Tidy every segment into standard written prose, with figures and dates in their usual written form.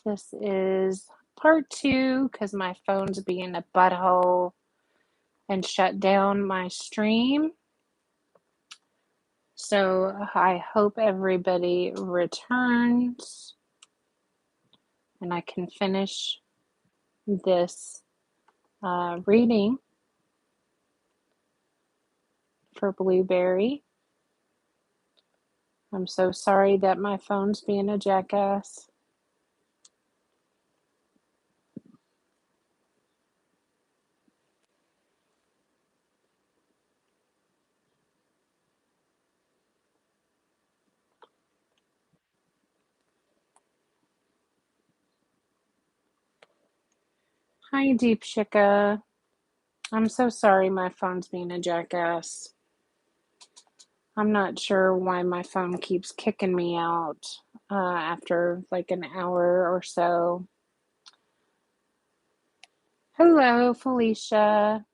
This is part 2 because my phone's being a butthole and shut down my stream. So I hope everybody returns and I can finish this reading for Blueberry. I'm so sorry that my phone's being a jackass. Hi, Deep Shika. I'm so sorry my phone's being a jackass. I'm not sure why my phone keeps kicking me out after like an hour or so. Hello, Felicia.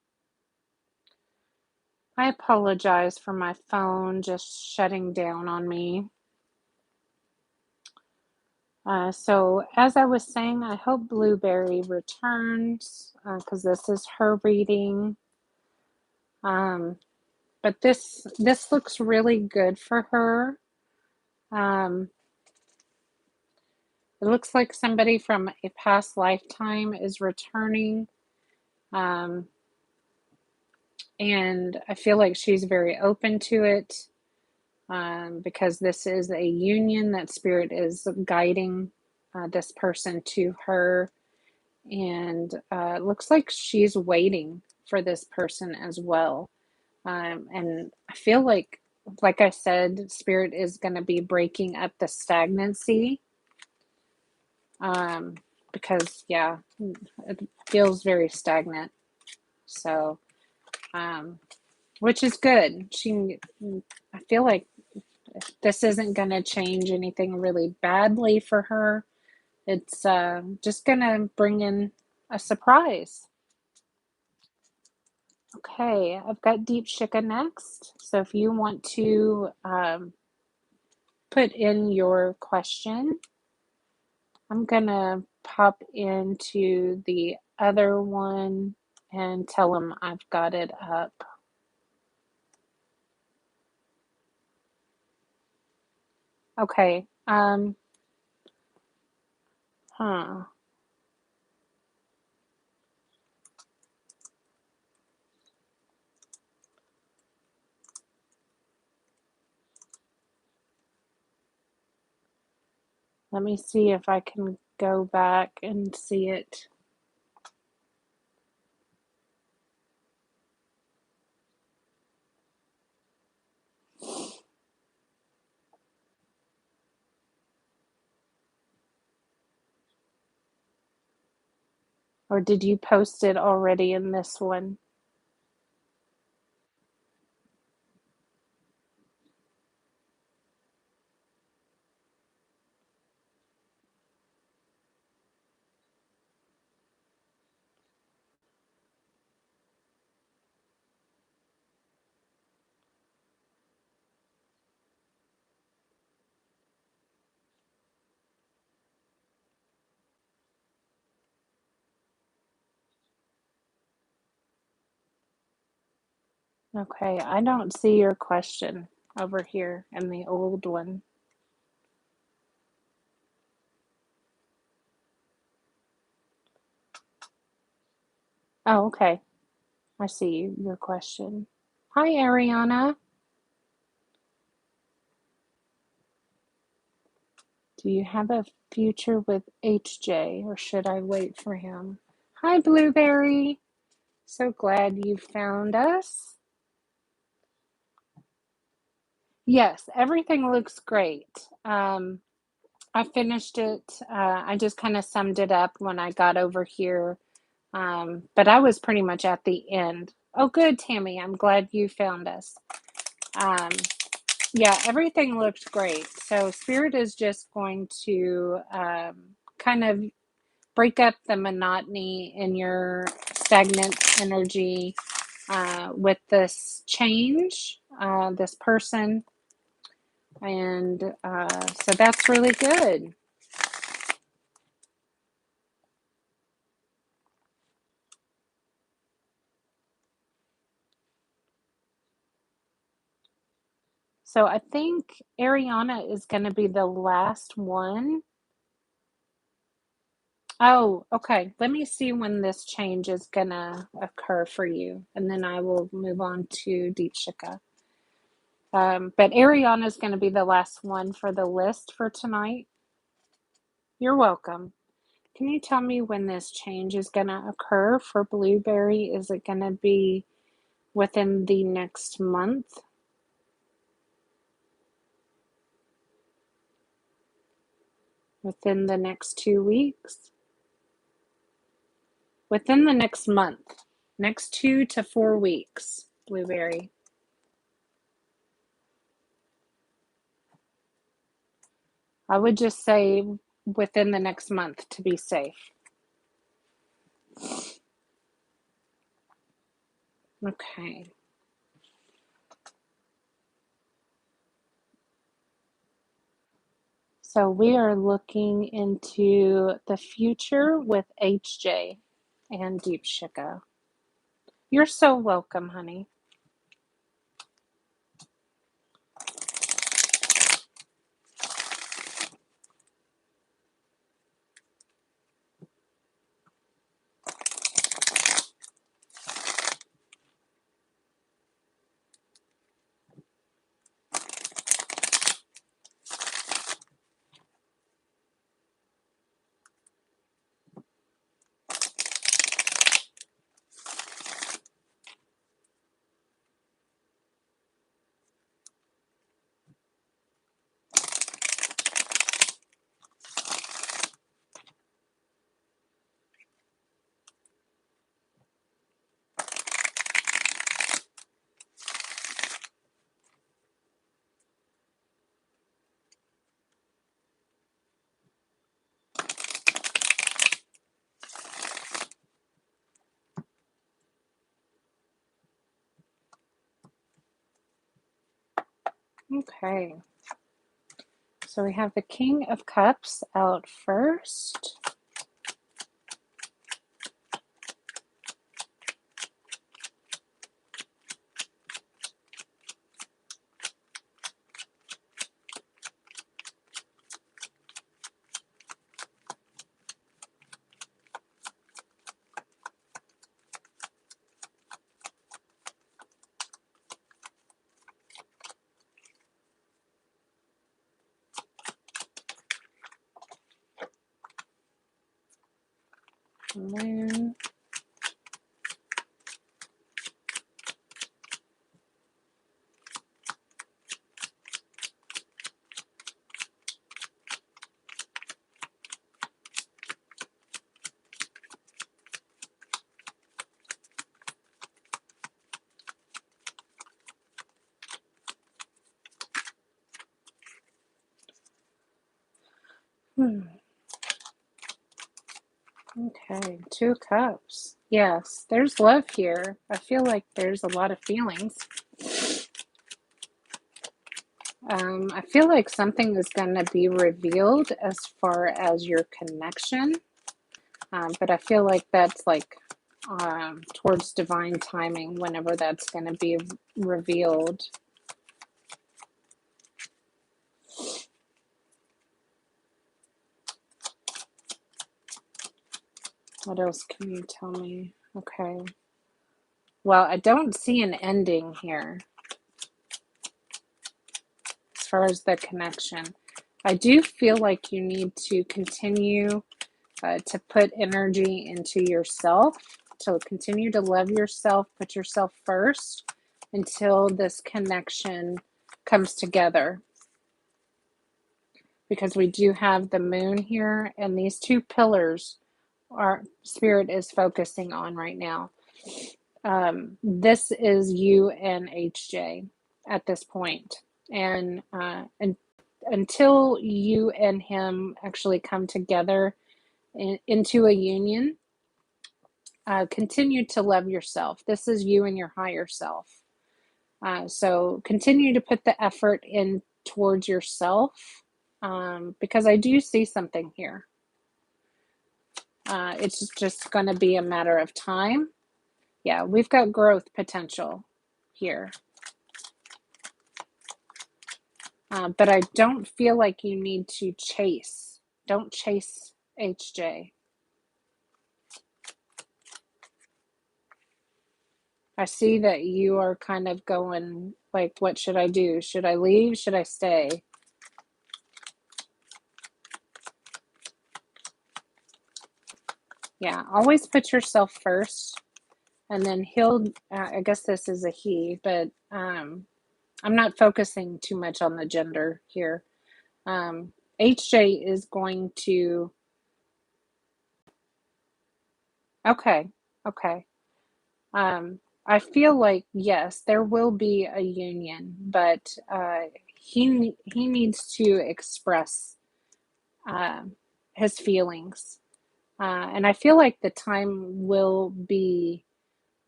I apologize for my phone just shutting down on me. So as I was saying, I hope Blueberry returns because this is her reading. But this looks really good for her. It looks like somebody from a past lifetime is returning. And I feel like she's very open to it because this is a union that Spirit is guiding this person to her. And it looks like she's waiting for this person as well. And I feel like I said, Spirit is going to be breaking up the stagnancy. Because, yeah, it feels very stagnant. So, which is good. I feel like this isn't going to change anything really badly for her. It's just going to bring in a surprise. Okay, I've got Deep Shika next. So if you want to put in your question, I'm going to pop into the other one and tell them I've got it up. Okay. Let me see if I can go back and see it. Or did you post it already in this one? Okay, I don't see your question over here in the old one. Oh, okay. I see your question. Hi, Ariana. Do you have a future with HJ or should I wait for him? Hi, Blueberry. So glad you found us. Yes, everything looks great. I finished it. I just kind of summed it up when I got over here. But I was pretty much at the end. Oh, good, Tammy. I'm glad you found us. Yeah, everything looked great. So Spirit is just going to kind of break up the monotony in your stagnant energy with this change, this person. And so that's really good. So I think Ariana is going to be the last one. Oh, okay. Let me see when this change is going to occur for you, and then I will move on to Deepshika. But Ariana is going to be the last one for the list for tonight. You're welcome. Can you tell me when this change is going to occur for Blueberry? Is it going to be within the next month? Within the next 2 weeks? Within the next month. Next 2 to 4 weeks, Blueberry. I would just say within the next month to be safe. Okay. So we are looking into the future with HJ and Deepshika. You're so welcome, honey. Okay. So we have the King of Cups out first. Moon. Okay, 2 cups. Yes, there's love here. I feel like there's a lot of feelings. I feel like something is going to be revealed as far as your connection, but I feel like that's like towards divine timing whenever that's going to be revealed. What else can you tell me? Okay. Well, I don't see an ending here as far as the connection. I do feel like you need to continue to put energy into yourself, to continue to love yourself, put yourself first until this connection comes together. Because we do have the moon here, and these 2 pillars our spirit is focusing on right now. This is you and HJ at this point. And until you and him actually come together into a union, continue to love yourself. This is you and your higher self. So continue to put the effort in towards yourself, because I do see something here. It's just going to be a matter of time. Yeah, we've got growth potential here. But I don't feel like you need to chase. Don't chase HJ. I see that you are kind of going like, what should I do? Should I leave? Should I stay? Yeah, always put yourself first. And then he'll, I guess this is a he, but I'm not focusing too much on the gender here. HJ is going to, okay, okay. I feel like, yes, there will be a union, but he needs to express uh, his feelings. And I feel like the time will be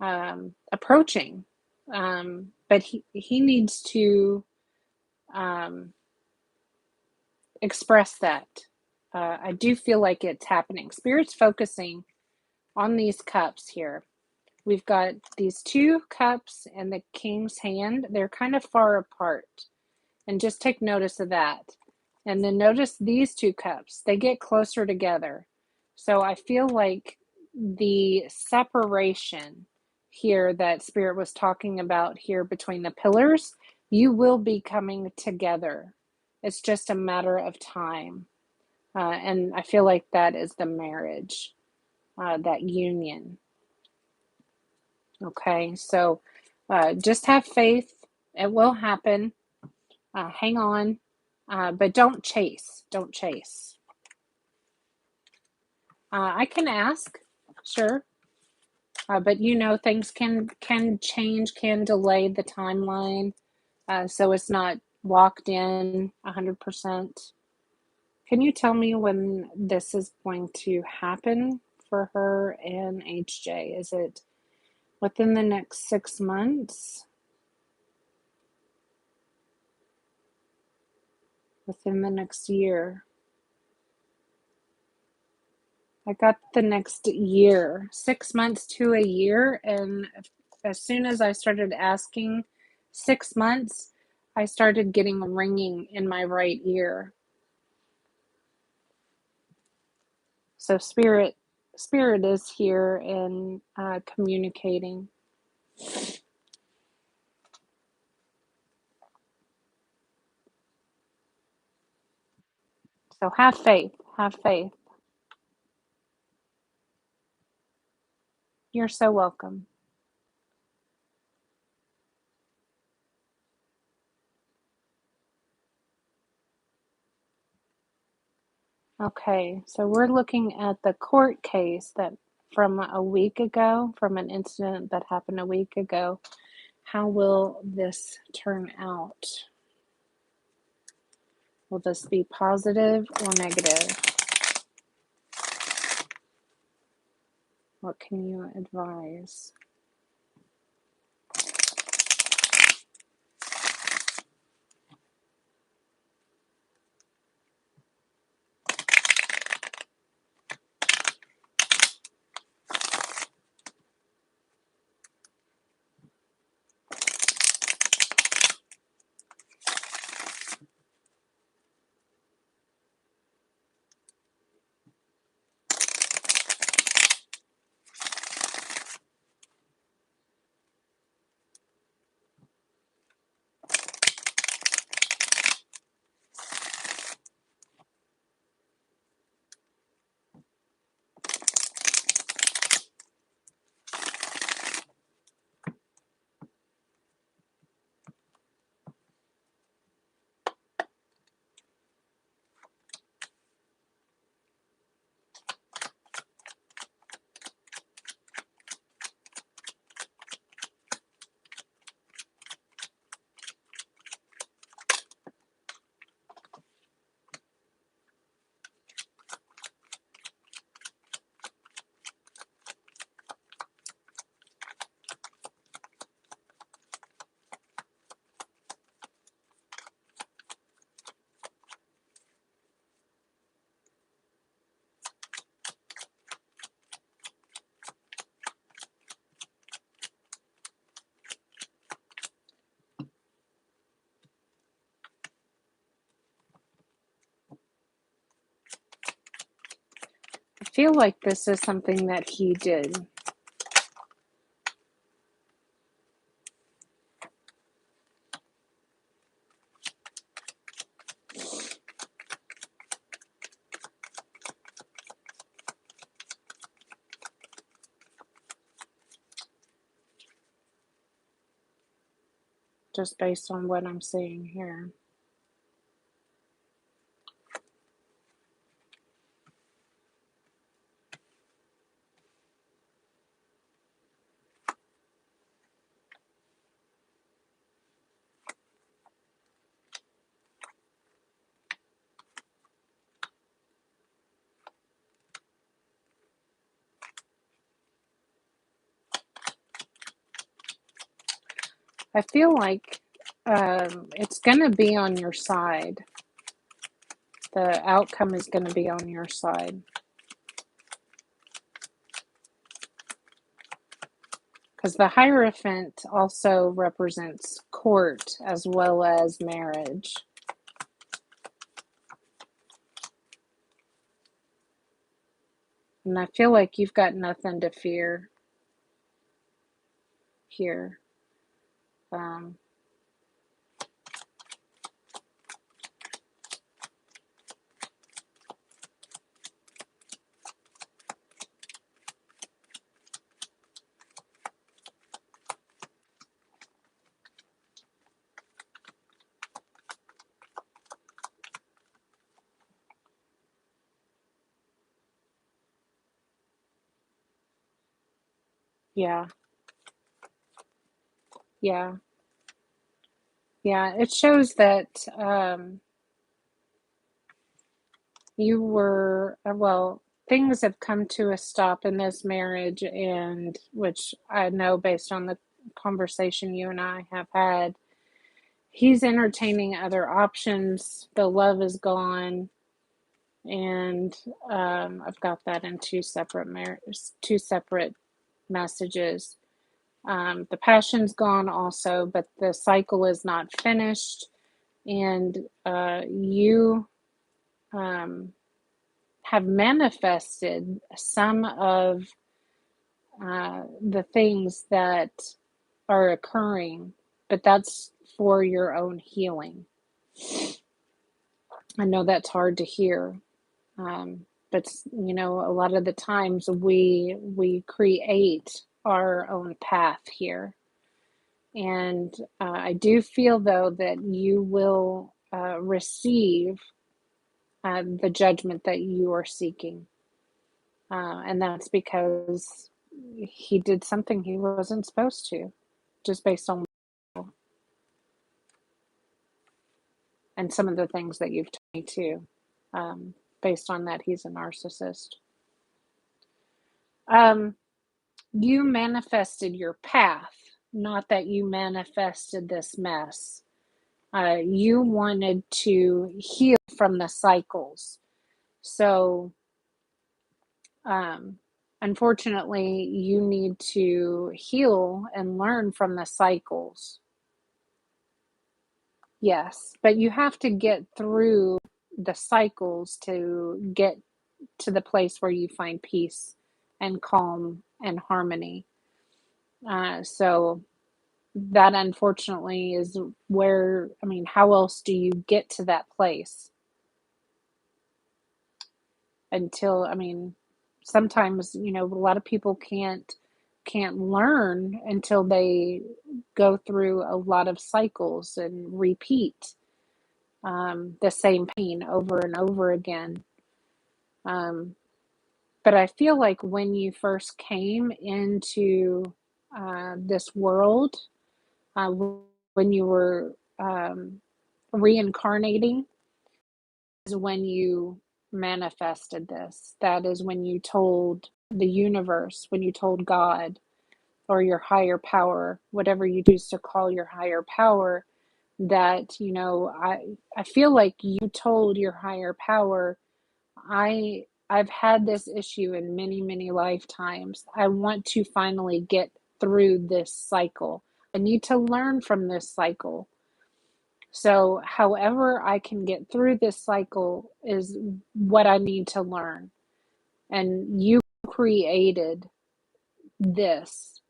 approaching, but he needs to um, express that. I do feel like it's happening. Spirit's focusing on these cups here. We've got these two cups and the king's hand. They're kind of far apart. And just take notice of that. And then notice these two cups. They get closer together. So I feel like the separation here that Spirit was talking about here between the pillars, you will be coming together. It's just a matter of time. And I feel like that is the marriage, that union. Okay, so just have faith. It will happen. Hang on, but don't chase. Don't chase. I can ask, sure, but you know things can change, can delay the timeline, so it's not locked in 100%. Can you tell me when this is going to happen for her and HJ? Is it within the next 6 months? Within the next year? I got the next year, 6 months to a year. And as soon as I started asking 6 months, I started getting a ringing in my right ear. So spirit is here and communicating. So have faith. Have faith. You're so welcome. Okay, so we're looking at the court case that from a week ago, from an incident that happened a week ago. How will this turn out? Will this be positive or negative? What can you advise? feel like this is something that he did. Just based on what I'm seeing here. I feel like it's going to be on your side. The outcome is going to be on your side. Because the Hierophant also represents court as well as marriage. And I feel like you've got nothing to fear here. Yeah. Yeah. Yeah. It shows that you were, well, things have come to a stop in this marriage, and which I know based on the conversation you and I have had, he's entertaining other options. The love is gone, and I've got that in two separate messages. The passion's gone also, but the cycle is not finished, and you have manifested some of the things that are occurring, but that's for your own healing. I know that's hard to hear, but you know, a lot of the times we create our own path here, and I do feel though that you will receive the judgment that you are seeking, and that's because he did something he wasn't supposed to, just based on and some of the things that you've told me too, based on that he's a narcissist. You manifested your path, not that you manifested this mess. You wanted to heal from the cycles. So, unfortunately, you need to heal and learn from the cycles. Yes, but you have to get through the cycles to get to the place where you find peace and calm and harmony. So that unfortunately is where, I mean, how else do you get to that place? Until, I mean, sometimes, you know, a lot of people can't learn until they go through a lot of cycles and repeat the same pain over and over again. But I feel like when you first came into this world, uh, when you were reincarnating, is when you manifested this. That is when you told the universe, when you told God or your higher power, whatever you choose to call your higher power, that, you know, I feel like you told your higher power, I've had this issue in many, many lifetimes. I want to finally get through this cycle. I need to learn from this cycle. So, however I can get through this cycle is what I need to learn. and you created this.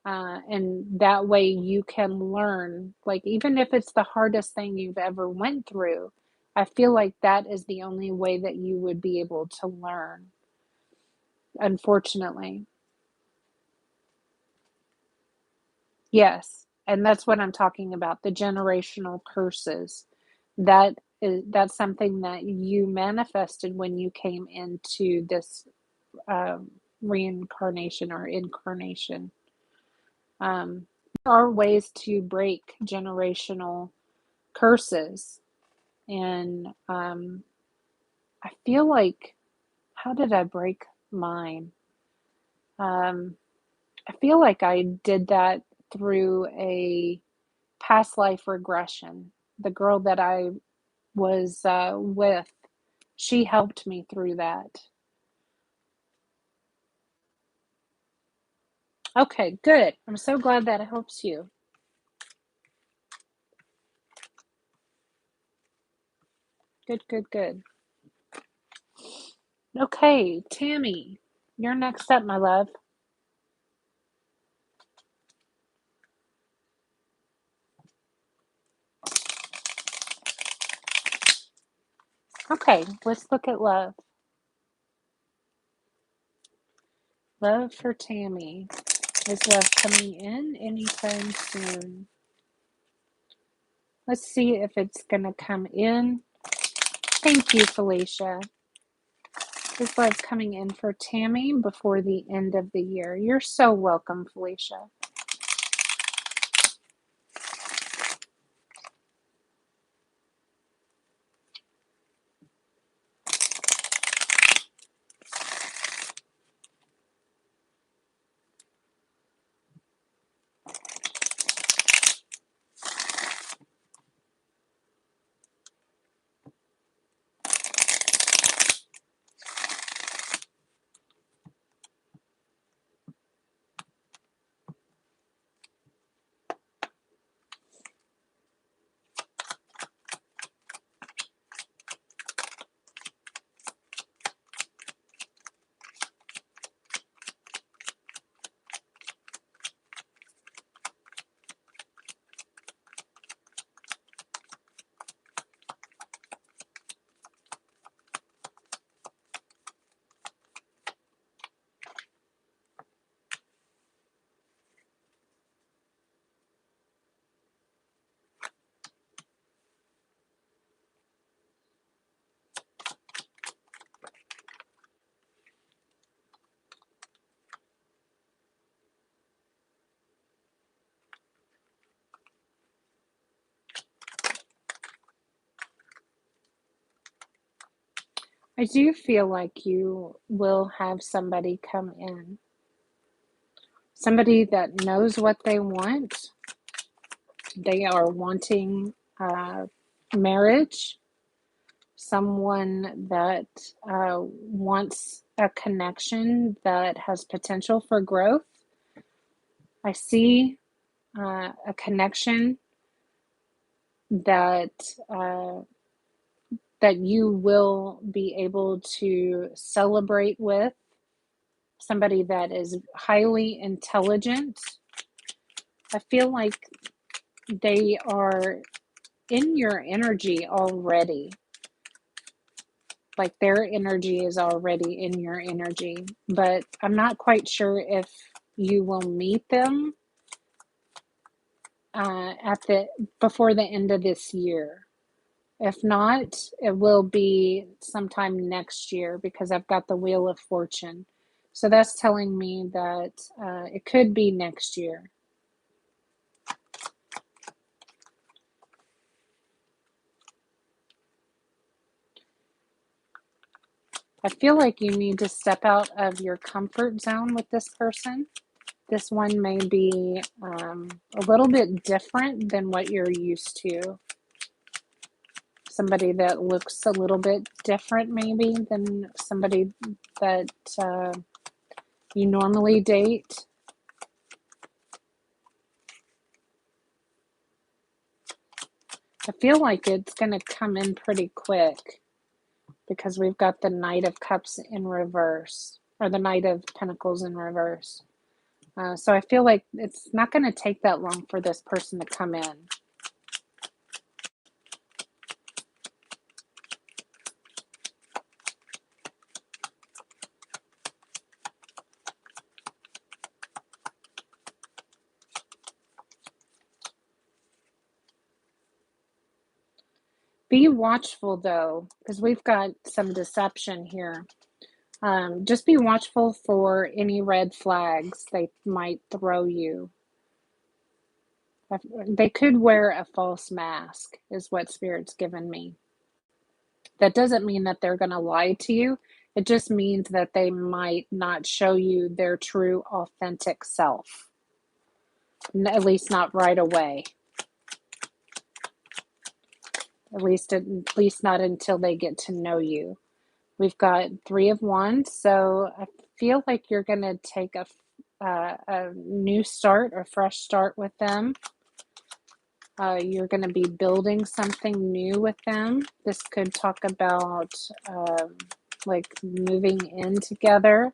And that way you can learn, like, even if it's the hardest thing you've ever went through, I feel like that is the only way that you would be able to learn, unfortunately. Yes, and that's what I'm talking about, the generational curses. That's something that you manifested when you came into this um, reincarnation or incarnation. There are ways to break generational curses, and I feel like, how did I break mine? Um, I feel like I did that through a past life regression. The girl that I was with, she helped me through that. Okay, good. I'm so glad that helps you. Good, good, good. Okay, Tammy, you're next up, my love. Okay, let's look at love. Love for Tammy. Is love coming in anytime soon? Let's see if it's going to come in. Thank you, Felicia. Is love coming in for Tammy before the end of the year? You're so welcome, Felicia. I do feel like you will have somebody come in. Somebody that knows what they want. They are wanting marriage. Someone that wants a connection that has potential for growth. I see a connection that that you will be able to celebrate with, somebody that is highly intelligent. I feel like they are in your energy already. Like their energy is already in your energy, but I'm not quite sure if you will meet them at the before the end of this year. If not, it will be sometime next year because I've got the Wheel of Fortune. So that's telling me that it could be next year. I feel like you need to step out of your comfort zone with this person. This one may be a little bit different than what you're used to. Somebody that looks a little bit different, maybe, than somebody that you normally date. I feel like it's going to come in pretty quick. because we've got the Knight of Cups in reverse, or the Knight of Pentacles in reverse. So I feel like it's not going to take that long for this person to come in. Be watchful though, because we've got some deception here. Just be watchful for any red flags they might throw you. They could wear a false mask, is what Spirit's given me. That doesn't mean that they're going to lie to you. It just means that they might not show you their true, authentic self. At least not right away. At least not until they get to know you. We've got 3 of Wands, so I feel like you're going to take a new start, a fresh start with them. You're going to be building something new with them. This could talk about like moving in together.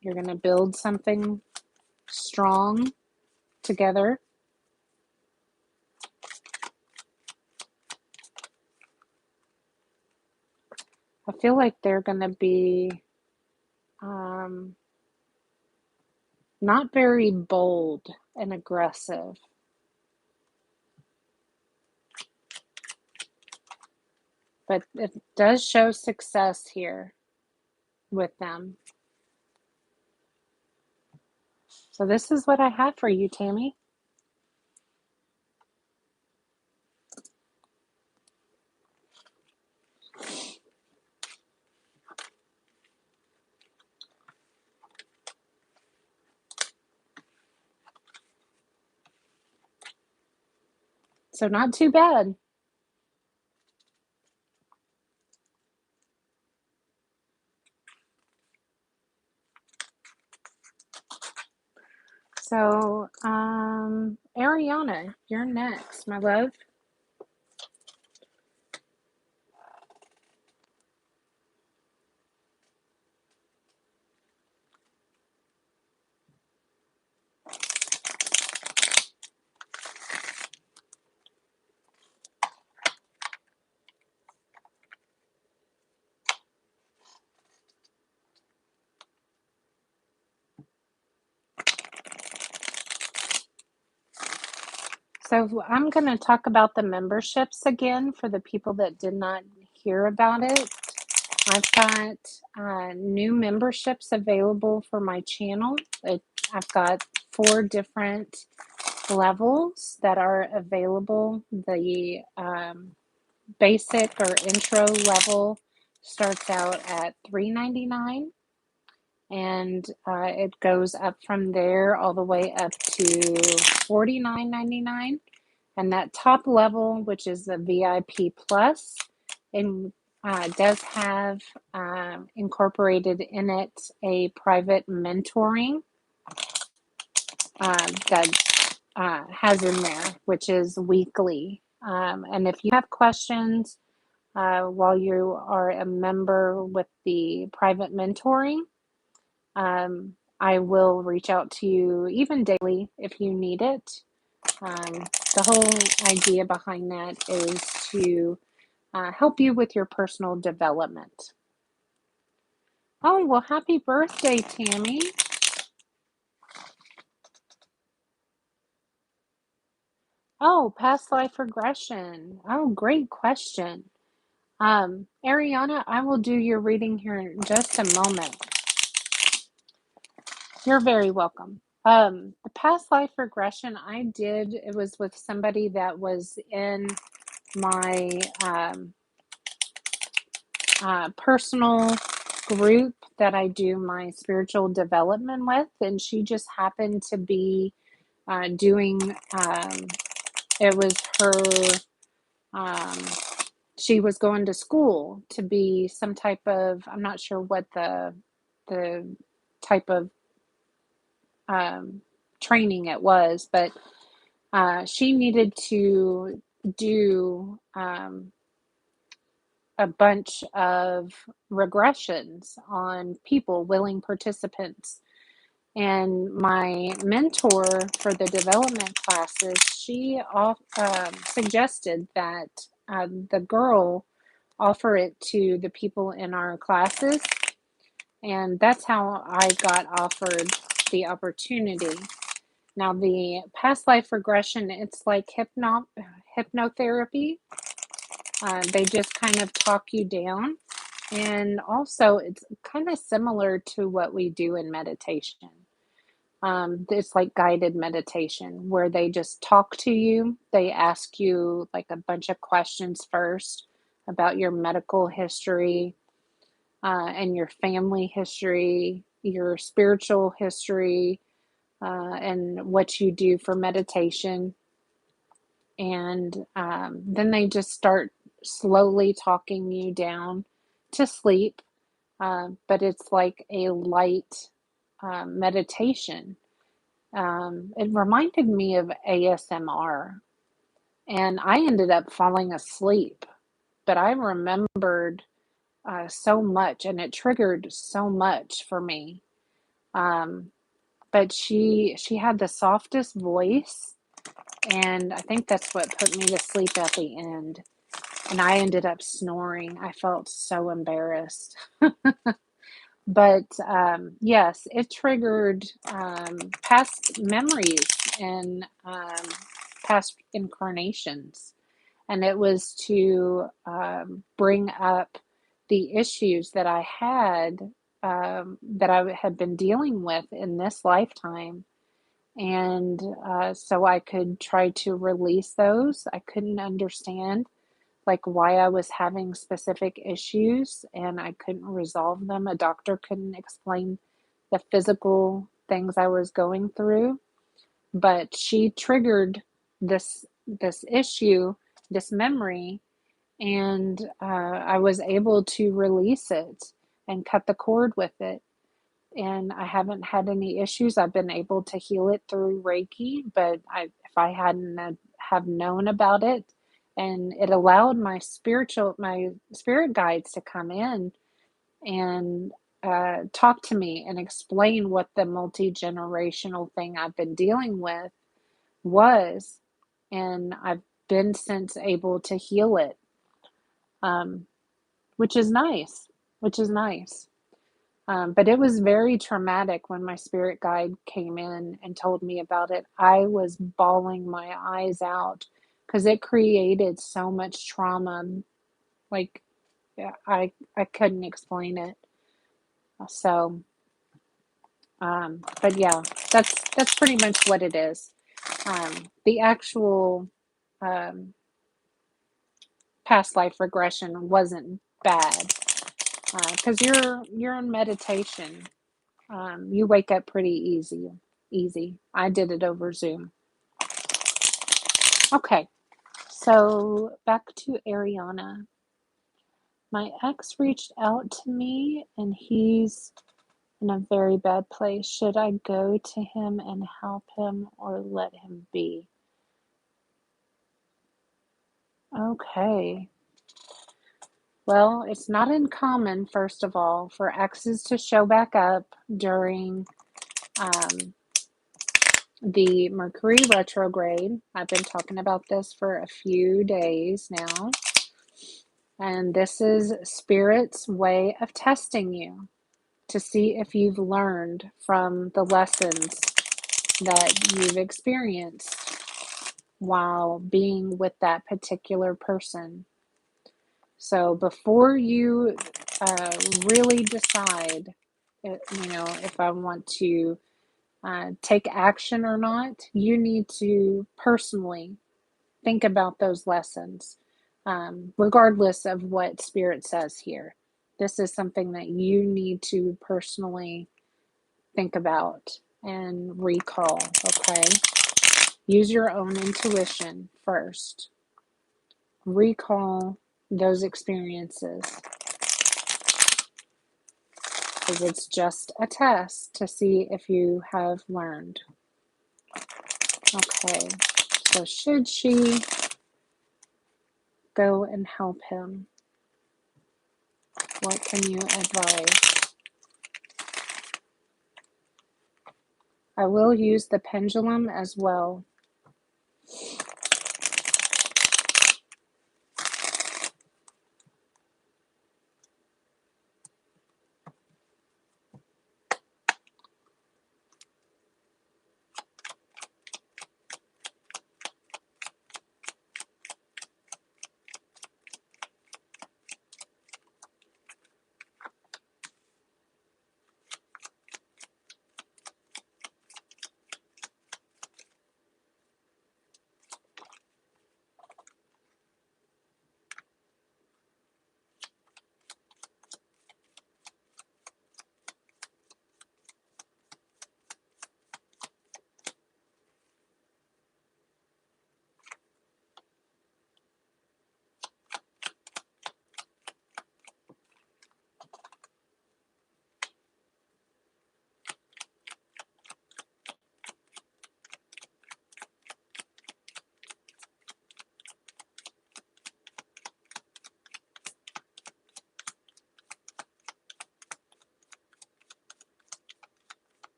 You're going to build something strong together. I feel like they're going to be not very bold and aggressive. But it does show success here with them. So this is what I have for you, Tammy. So not too bad. So, Ariana, you're next, my love. So I'm going to talk about the memberships again for the people that did not hear about it. I've got new memberships available for my channel. I've got 4 different levels that are available. The basic or intro level starts out at $3.99, and it goes up from there all the way up to $49.99. And that top level, which is the VIP Plus, does have incorporated in it a private mentoring that has in there, which is weekly. And if you have questions while you are a member with the private mentoring, I will reach out to you even daily if you need it. The whole idea behind that is to help you with your personal development. Oh, well, happy birthday, Tammy. Oh, past life regression. Oh, great question. Ariana, I will do your reading here in just a moment. You're very welcome. The past life regression I did, it was with somebody that was in my personal group that I do my spiritual development with, and she just happened to be doing, it was her, she was going to school to be some type of, I'm not sure what the type of training it was, but she needed to do a bunch of regressions on people, willing participants. And my mentor for the development classes, suggested that the girl offer it to the people in our classes. And that's how I got offered the opportunity. Now, the past life regression, it's like hypnotherapy. They just kind of talk you down. And also, it's kind of similar to what we do in meditation. It's like guided meditation where they just talk to you. They ask you like a bunch of questions first about your medical history, and your family history, your spiritual history, and what you do for meditation. And then they just start slowly talking you down to sleep. But it's like a light meditation. It reminded me of ASMR, and I ended up falling asleep. But I remembered so much, and it triggered so much for me. Um, but she had the softest voice, and I think that's what put me to sleep at the end. And I ended up snoring. I felt so embarrassed. But yes, it triggered past memories and past incarnations. And it was to bring up the issues that I had, that I had been dealing with in this lifetime. And so I could try to release those. I couldn't understand like why I was having specific issues and I couldn't resolve them. A doctor couldn't explain the physical things I was going through, but she triggered this issue, this memory, and I was able to release it and cut the cord with it. And I haven't had any issues. I've been able to heal it through Reiki, but if I hadn't have known about it, and it allowed my spirit guides to come in and talk to me and explain what the multi-generational thing I've been dealing with was, and I've been since able to heal it, um, which is nice, which is nice. But it was very traumatic when my spirit guide came in and told me about it. I was bawling my eyes out because it created so much trauma. Like, yeah, I couldn't explain it. So, but yeah, that's pretty much what it is. The actual um, past life regression wasn't bad because you're in meditation. You wake up pretty easy. I did it over Zoom. Okay, so back to Ariana. My ex reached out to me and he's in a very bad place. Should I go to him and help him or let him be? Okay. Well, it's not uncommon, first of all, for exes to show back up during um, the Mercury retrograde. I've been talking about this for a few days now. And this is Spirit's way of testing you to see if you've learned from the lessons that you've experienced while being with that particular person. So before you really decide, if I want to take action or not, you need to personally think about those lessons, regardless of what Spirit says here. This is something that you need to personally think about and recall, okay? Use your own intuition first. Recall those experiences because it's just a test to see if you have learned. Okay, so should she go and help him? What can you advise? I will use the pendulum as well.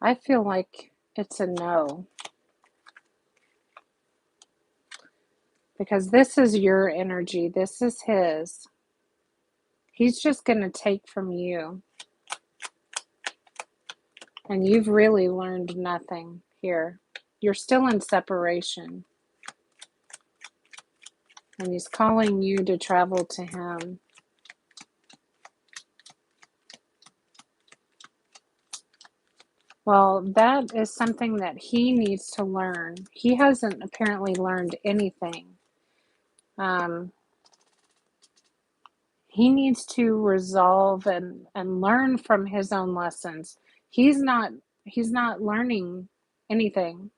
I feel like it's a no. Because this is your energy. This is his. He's just going to take from you. And you've really learned nothing here. You're still in separation. And he's calling you to travel to him. Well, that is something that he needs to learn. He hasn't apparently learned anything. He needs to resolve and learn from his own lessons. He's not learning anything.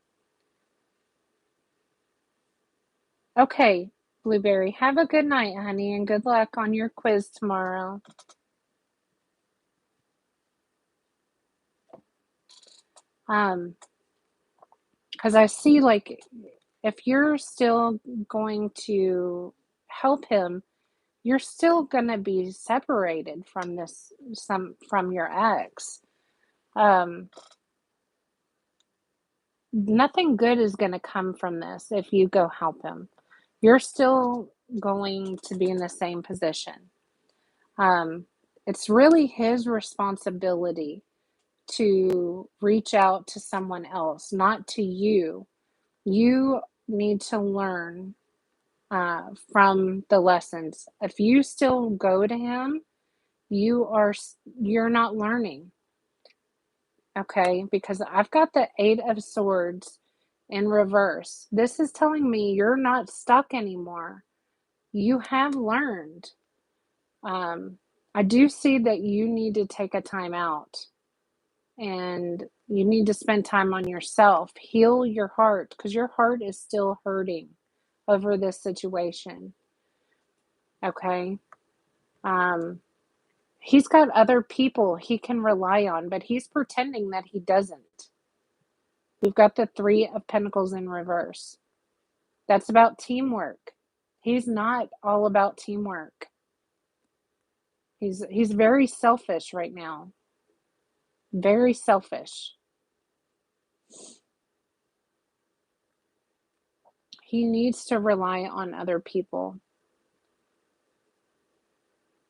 Okay, Blueberry, have a good night, honey, and good luck on your quiz tomorrow. Because I see, like, if you're still going to help him, you're still going to be separated from from your ex. Nothing good is going to come from this if you go help him. You're still going to be in the same position. It's really his responsibility to reach out to someone else, not to you. You need to learn from the lessons. If you still go to him, you're not learning. Okay, because I've got the 8 of Swords in reverse. This is telling me you're not stuck anymore. You have learned. I do see that you need to take a time out and you need to spend time on yourself. Heal your heart because your heart is still hurting over this situation. Okay? He's got other people he can rely on, but he's pretending that he doesn't. We've got the 3 of Pentacles in reverse. That's about teamwork. He's not all about teamwork. He's very selfish right now. Very selfish. He needs to rely on other people.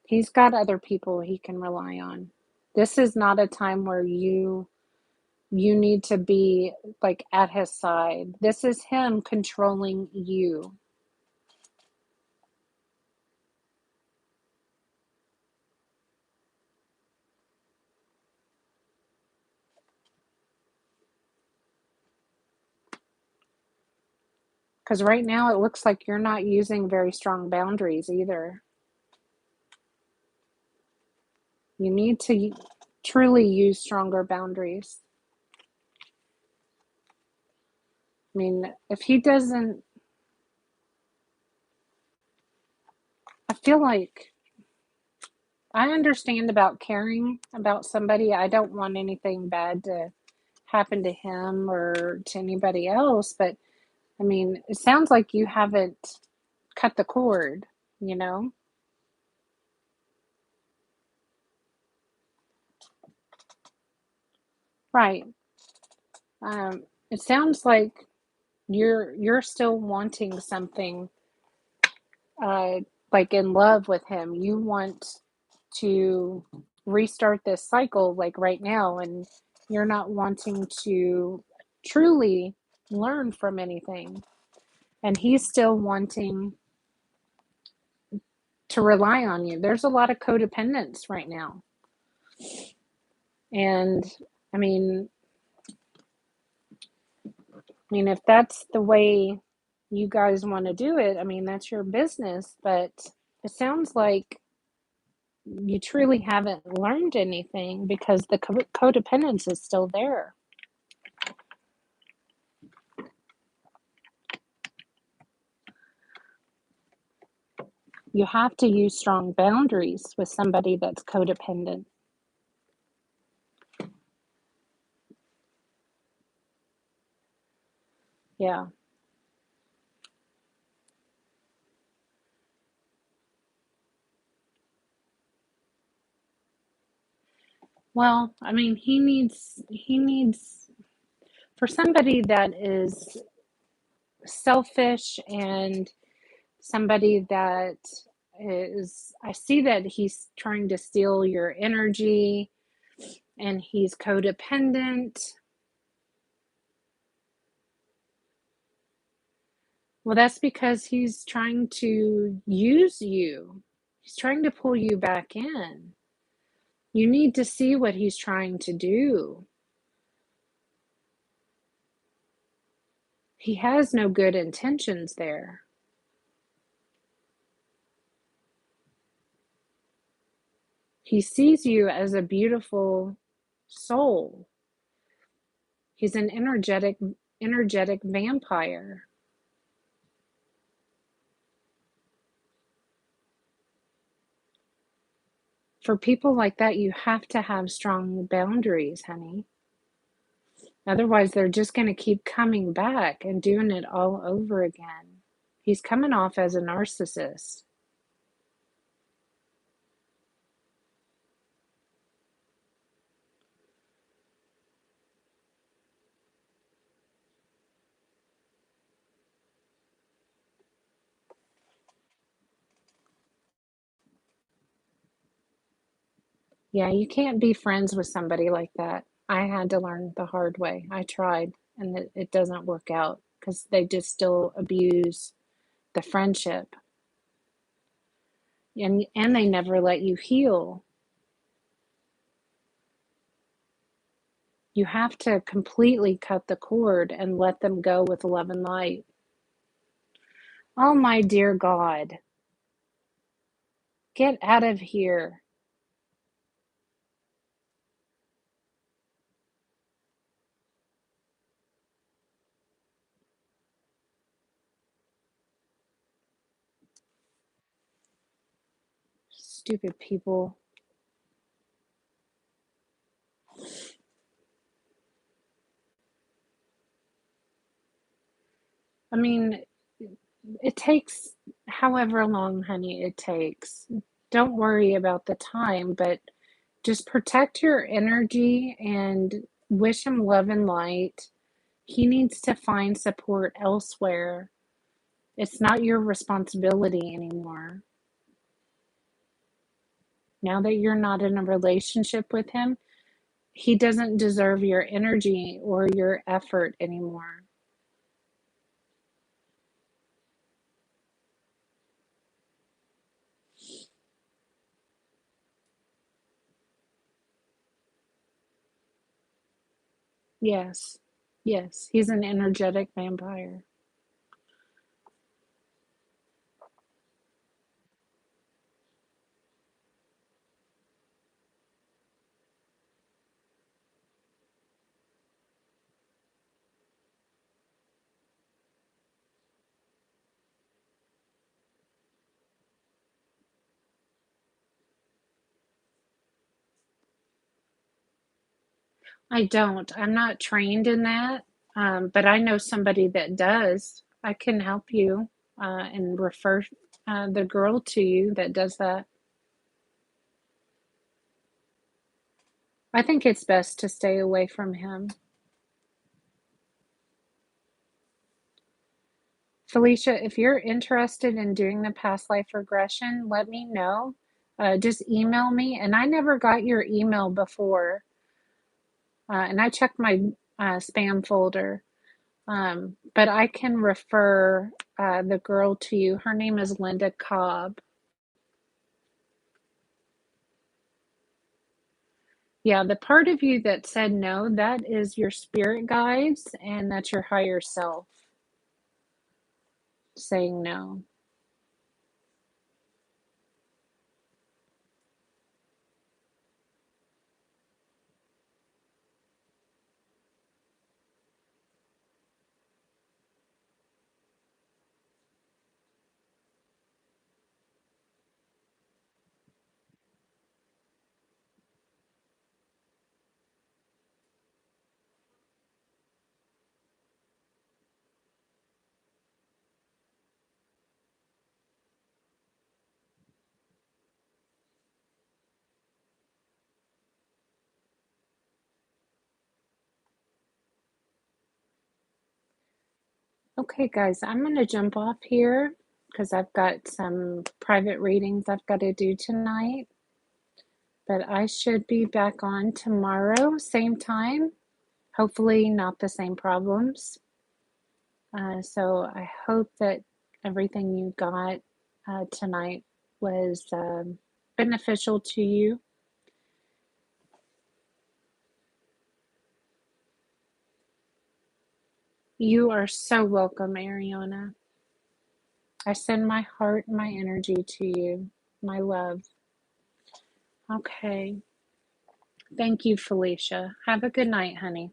He's got other people he can rely on. This is not a time where you need to be like at his side. This is him controlling you. Because right now it looks like you're not using very strong boundaries either. You need to truly use stronger boundaries. I mean, if he doesn't, I feel like I understand about caring about somebody. I don't want anything bad to happen to him or to anybody else, but I mean, it sounds like you haven't cut the cord, you know? Right. It sounds like you're still wanting something, uh, like in love with him. You want to restart this cycle like right now, and you're not wanting to truly learn from anything. And he's still wanting to rely on you. There's a lot of codependence right now. And I mean, if that's the way you guys want to do it, I mean, that's your business, but it sounds like you truly haven't learned anything because the codependence is still there. You have to use strong boundaries with somebody that's codependent. Yeah. Well, I mean, he needs for somebody that is selfish and somebody that is, I see that he's trying to steal your energy and he's codependent. Well, that's because he's trying to use you. He's trying to pull you back in. You need to see what he's trying to do. He has no good intentions there. He sees you as a beautiful soul. He's an energetic vampire. For people like that, you have to have strong boundaries, honey. Otherwise, they're just going to keep coming back and doing it all over again. He's coming off as a narcissist. Yeah, you can't be friends with somebody like that. I had to learn the hard way. I tried, and it doesn't work out because they just still abuse the friendship, and they never let you heal. You have to completely cut the cord and let them go with love and light. Oh my dear God, get out of here. Stupid people. I mean, it takes however long, honey, it takes. Don't worry about the time, but just protect your energy and wish him love and light. He needs to find support elsewhere. It's not your responsibility anymore. Now that you're not in a relationship with him, he doesn't deserve your energy or your effort anymore. Yes. Yes, he's an energetic vampire. I don't. I'm not trained in that, but I know somebody that does. I can help you. and refer the girl to you that does that. I think it's best to stay away from him. Felicia, if you're interested in doing the past life regression, let me know. Just email me. And I never got your email before. And I checked my spam folder. But I can refer the girl to you. Her name is Linda Cobb. Yeah, the part of you that said no, that is your spirit guides, and that's your higher self saying no. Okay, guys, I'm going to jump off here because I've got some private readings I've got to do tonight. But I should be back on tomorrow, same time. Hopefully, not the same problems. So I hope that everything you got tonight was beneficial to you. You are so welcome, Ariana. I send my heart and my energy to you, my love. Okay. Thank you, Felicia. Have a good night, honey.